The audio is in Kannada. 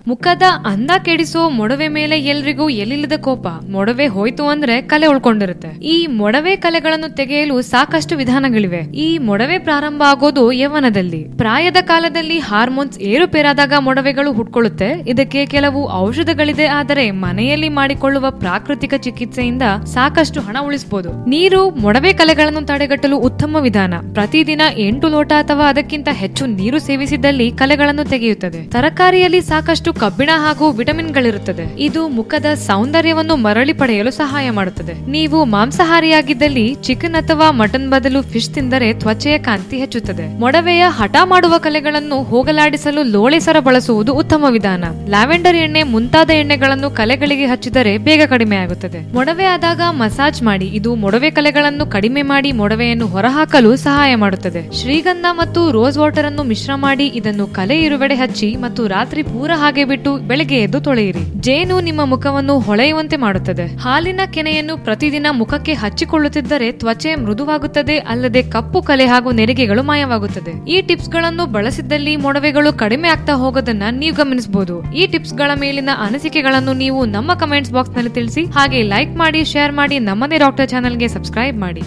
ಮುಖದ ಅಂದ ಕೆಡಿಸೋ ಮೊಡವೆ ಮೇಲೆ ಎಲ್ರಿಗೂ ಎಲ್ಲಿಲ್ಲದ ಕೋಪ. ಮೊಡವೆ ಹೋಯ್ತು ಅಂದ್ರೆ ಕಲೆ ಉಳ್ಕೊಂಡಿರುತ್ತೆ. ಈ ಮೊಡವೆ ಕಲೆಗಳನ್ನು ತೆಗೆಯಲು ಸಾಕಷ್ಟು ವಿಧಾನಗಳಿವೆ. ಈ ಮೊಡವೆ ಪ್ರಾರಂಭ ಆಗೋದು ಯೌವನದಲ್ಲಿ. ಪ್ರಾಯದ ಕಾಲದಲ್ಲಿ ಹಾರ್ಮೋನ್ಸ್ ಏರುಪೇರಾದಾಗ ಮೊಡವೆಗಳು ಹುಟ್ಕೊಳ್ಳುತ್ತೆ. ಇದಕ್ಕೆ ಕೆಲವು ಔಷಧಗಳಿದೆ, ಆದರೆ ಮನೆಯಲ್ಲಿ ಮಾಡಿಕೊಳ್ಳುವ ಪ್ರಾಕೃತಿಕ ಚಿಕಿತ್ಸೆಯಿಂದ ಸಾಕಷ್ಟು ಹಣ ಉಳಿಸಬಹುದು. ನೀರು ಮೊಡವೆ ಕಲೆಗಳನ್ನು ತಡೆಗಟ್ಟಲು ಉತ್ತಮ ವಿಧಾನ. ಪ್ರತಿದಿನ 8 ಲೋಟ ಅಥವಾ ಅದಕ್ಕಿಂತ ಹೆಚ್ಚು ನೀರು ಸೇವಿಸಿದಲ್ಲಿ ಕಲೆಗಳನ್ನು ತೆಗೆಯುತ್ತದೆ. ತರಕಾರಿಯಲ್ಲಿ ಸಾಕಷ್ಟು ಕಬ್ಬಿಣ ಹಾಗೂ ವಿಟಮಿನ್ಗಳಿರುತ್ತದೆ. ಇದು ಮುಖದ ಸೌಂದರ್ಯವನ್ನು ಮರಳಿ ಪಡೆಯಲು ಸಹಾಯ ಮಾಡುತ್ತದೆ. ನೀವು ಮಾಂಸಾಹಾರಿಯಾಗಿದ್ದಲ್ಲಿ ಚಿಕನ್ ಅಥವಾ ಮಟನ್ ಬದಲು ಫಿಶ್ ತಿಂದರೆ ತ್ವಚೆಯ ಕಾಂತಿ ಹೆಚ್ಚುತ್ತದೆ. ಮೊಡವೆಯ ಹಠ ಮಾಡುವ ಕಲೆಗಳನ್ನು ಹೋಗಲಾಡಿಸಲು ಲೋಳೆ ಸರ ಬಳಸುವುದು ಉತ್ತಮ ವಿಧಾನ. ಲ್ಯಾವೆಂಡರ್ ಎಣ್ಣೆ ಮುಂತಾದ ಎಣ್ಣೆಗಳನ್ನು ಕಲೆಗಳಿಗೆ ಹಚ್ಚಿದರೆ ಬೇಗ ಕಡಿಮೆ ಆಗುತ್ತದೆ. ಮೊಡವೆ ಆದಾಗ ಮಸಾಜ್ ಮಾಡಿ. ಇದು ಮೊಡವೆ ಕಲೆಗಳನ್ನು ಕಡಿಮೆ ಮಾಡಿ ಮೊಡವೆಯನ್ನು ಹೊರಹಾಕಲು ಸಹಾಯ ಮಾಡುತ್ತದೆ. ಶ್ರೀಗಂಧ ಮತ್ತು ರೋಸ್ ವಾಟರ್ ಅನ್ನು ಮಿಶ್ರ ಮಾಡಿ ಇದನ್ನು ಕಲೆ ಇರುವೆಡೆ ಹಚ್ಚಿ ಮತ್ತು ರಾತ್ರಿ ಪೂರ ಹಾಗೆ ಬಿಟ್ಟು ಬೆಳಗ್ಗೆ ಎದ್ದು ತೊಳೆಯಿರಿ. ಜೇನು ನಿಮ್ಮ ಮುಖವನ್ನು ಹೊಳೆಯುವಂತೆ ಮಾಡುತ್ತದೆ. ಹಾಲಿನ ಕೆನೆಯನ್ನು ಪ್ರತಿದಿನ ಮುಖಕ್ಕೆ ಹಚ್ಚಿಕೊಳ್ಳುತ್ತಿದ್ದರೆ ತ್ವಚೆ ಮೃದುವಾಗುತ್ತದೆ, ಅಲ್ಲದೆ ಕಪ್ಪು ಕಲೆ ಹಾಗೂ ನೆರಿಗೆಗಳು ಮಾಯವಾಗುತ್ತದೆ. ಈ ಟಿಪ್ಸ್ ಗಳನ್ನು ಬಳಸಿದ್ದಲ್ಲಿ ಮೊಡವೆಗಳು ಕಡಿಮೆ ಆಗ್ತಾ ಹೋಗೋದನ್ನ ನೀವು ಗಮನಿಸಬಹುದು. ಈ ಟಿಪ್ಸ್ ಗಳ ಮೇಲಿನ ಅನಿಸಿಕೆಗಳನ್ನು ನೀವು ನಮ್ಮ ಕಮೆಂಟ್ಸ್ ಬಾಕ್ಸ್ ನಲ್ಲಿ ತಿಳಿಸಿ. ಹಾಗೆ ಲೈಕ್ ಮಾಡಿ, ಶೇರ್ ಮಾಡಿ, ನಮ್ಮದೇ ಡಾಕ್ಟರ್ ಚಾನೆಲ್ಗೆ ಸಬ್ಸ್ಕ್ರೈಬ್ ಮಾಡಿ.